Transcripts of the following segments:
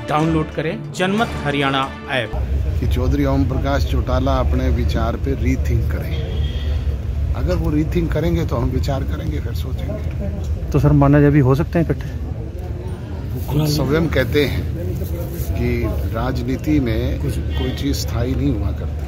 Download करें जनमत Haryana app. कि चौधरी ओम प्रकाश चौटाला अपने विचार पे रीथिंक करें। अगर वो रीथिंक करेंगे तो हम विचार करेंगे, फिर सोचेंगे। तो सर माना जाए भी हो सकते हैं इकट्ठे? वो खुद स्वयं कहते हैं कि राजनीति में कोई चीज स्थायी नहीं हुआ करती।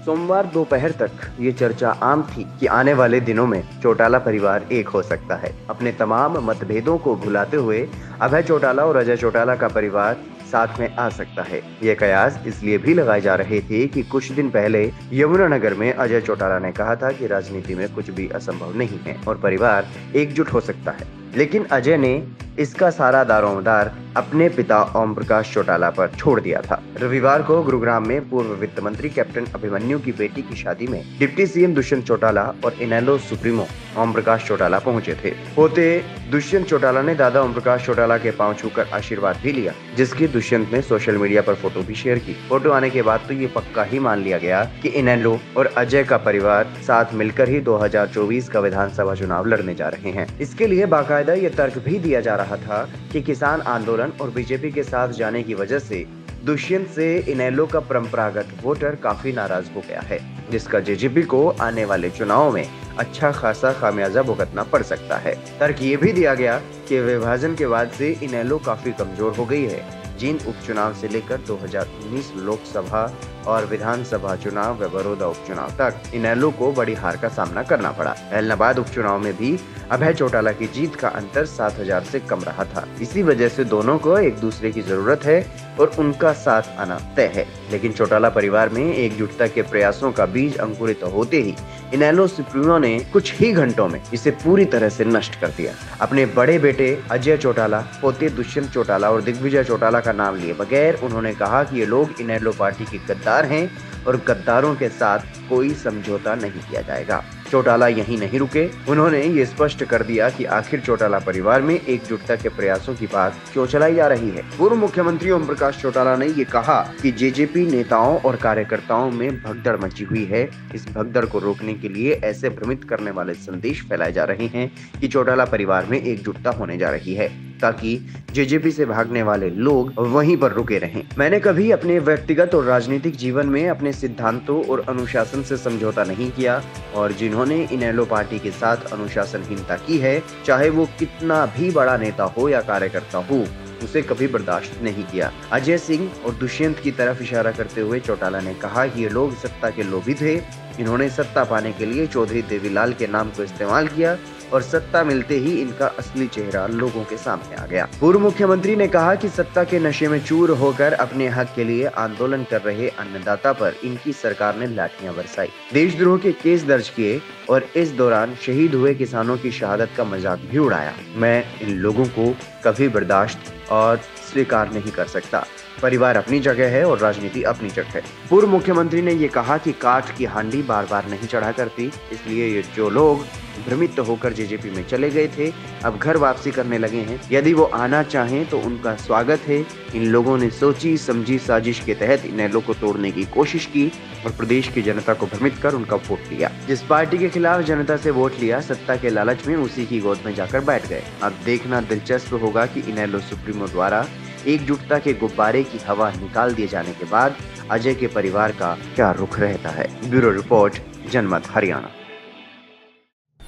सोमवार दोपहर तक ये चर्चा आम थी कि आने वाले दिनों में चौटाला परिवार एक हो सकता है। अपने तमाम मतभेदों को भुलाते हुए अभय चौटाला और अजय चौटाला का परिवार साथ में आ सकता है। ये कयास इसलिए भी लगाए जा रहे थे कि कुछ दिन पहले यमुनानगर में अजय चौटाला ने कहा था कि राजनीति में कुछ भी असंभव नहीं है और परिवार एकजुट हो सकता है। लेकिन अजय ने इसका सारा दारोमदार अपने पिता ओम प्रकाश चौटाला पर छोड़ दिया था। रविवार को गुरुग्राम में पूर्व वित्त मंत्री कैप्टन अभिमन्यु की बेटी की शादी में डिप्टी सीएम दुष्यंत चौटाला और इनेलो सुप्रीमो ओम प्रकाश चौटाला पहुंचे थे। पोते दुष्यंत चौटाला ने दादा ओम प्रकाश चौटाला के पांव छूकर आशीर्वाद भी लिया, जिसकी दुष्यंत ने सोशल मीडिया पर फोटो भी शेयर की। फोटो आने के बाद तो ये पक्का ही मान लिया गया कि इनेलो और अजय का परिवार साथ मिलकर ही 2024 का विधानसभा चुनाव लड़ने जा रहे हैं। इसके लिए बाकायदा ये तर्क भी दिया जा रहा था कि किसान आंदोलन और बीजेपी के साथ जाने की वजह से दुष्यंत से इनेलो का परंपरागत वोटर काफी नाराज हो गया है, जिसका जेजेपी को आने वाले चुनाव में अच्छा खासा खामियाजा भुगतना पड़ सकता है। तर्क ये भी दिया गया कि विभाजन के बाद से इनेलो काफी कमजोर हो गई है। जींद उपचुनाव से लेकर 2019 लोकसभा और विधानसभा चुनाव व बड़ौदा उपचुनाव तक इनेलो को बड़ी हार का सामना करना पड़ा। एलनाबाद उपचुनाव में भी अभय चौटाला की जीत का अंतर 7000 से कम रहा था। इसी वजह से दोनों को एक दूसरे की जरूरत है और उनका साथ आना तय है। लेकिन चौटाला परिवार में एकजुटता के प्रयासों का बीज अंकुरित होते ही इनेलो सुप्रीमो ने कुछ ही घंटों में इसे पूरी तरह से नष्ट कर दिया। अपने बड़े बेटे अजय चौटाला, पोते दुष्यंत चौटाला और दिग्विजय चौटाला का नाम लिए बगैर उन्होंने कहा कि ये लोग इनेलो पार्टी के गद्दार हैं और गद्दारों के साथ कोई समझौता नहीं किया जाएगा। चौटाला यहीं नहीं रुके, उन्होंने ये स्पष्ट कर दिया कि आखिर चौटाला परिवार में एकजुटता के प्रयासों की बात क्यों चलाई जा रही है। पूर्व मुख्यमंत्री ओम प्रकाश चौटाला ने ये कहा कि जेजेपी नेताओं और कार्यकर्ताओं में भगदड़ मची हुई है। इस भगदड़ को रोकने के लिए ऐसे भ्रमित करने वाले संदेश फैलाए जा रहे हैं कि चौटाला परिवार में एकजुटता होने जा रही है, ताकि जेजेपी से भागने वाले लोग वहीं पर रुके रहें। मैंने कभी अपने व्यक्तिगत और राजनीतिक जीवन में अपने सिद्धांतों और अनुशासन से समझौता नहीं किया और जिन्होंने इनेलो पार्टी के साथ अनुशासनहीनता की है, चाहे वो कितना भी बड़ा नेता हो या कार्यकर्ता हो, उसे कभी बर्दाश्त नहीं किया। अजय सिंह और दुष्यंत की तरफ इशारा करते हुए चौटाला ने कहा कि ये लोग सत्ता के लोभी थे। इन्होंने सत्ता पाने के लिए चौधरी देवीलाल के नाम को इस्तेमाल किया और सत्ता मिलते ही इनका असली चेहरा लोगों के सामने आ गया। पूर्व मुख्यमंत्री ने कहा कि सत्ता के नशे में चूर होकर अपने हक के लिए आंदोलन कर रहे अन्नदाता पर इनकी सरकार ने लाठियां बरसाई, देशद्रोह के केस दर्ज किए और इस दौरान शहीद हुए किसानों की शहादत का मजाक भी उड़ाया। मैं इन लोगों को कभी बर्दाश्त और स्वीकार नहीं कर सकता। परिवार अपनी जगह है और राजनीति अपनी जगह है। पूर्व मुख्यमंत्री ने ये कहा कि काठ की हांडी बार बार नहीं चढ़ा करती, इसलिए ये जो लोग भ्रमित होकर जेजेपी में चले गए थे अब घर वापसी करने लगे हैं। यदि वो आना चाहें तो उनका स्वागत है। इन लोगों ने सोची समझी साजिश के तहत इनेलो को तोड़ने की कोशिश की और प्रदेश की जनता को भ्रमित कर उनका वोट लिया। जिस पार्टी के खिलाफ जनता से वोट लिया, सत्ता के लालच में उसी की गोद में जाकर बैठ गए। अब देखना दिलचस्प होगा कि इनेलो सुप्रीमो द्वारा एकजुटता के गुब्बारे की हवा निकाल दिए जाने के बाद अजय के परिवार का क्या रुख रहता है। ब्यूरो रिपोर्ट, जनमत हरियाणा।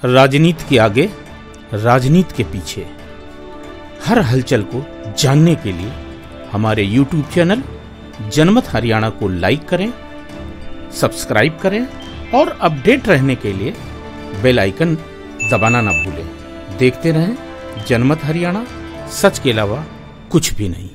राजनीति के आगे, राजनीति के पीछे, हर हलचल को जानने के लिए हमारे YouTube चैनल जनमत हरियाणा को लाइक करें, सब्सक्राइब करें और अपडेट रहने के लिए बेल आइकन दबाना ना भूलें। देखते रहें जनमत हरियाणा, सच के अलावा कुछ भी नहीं।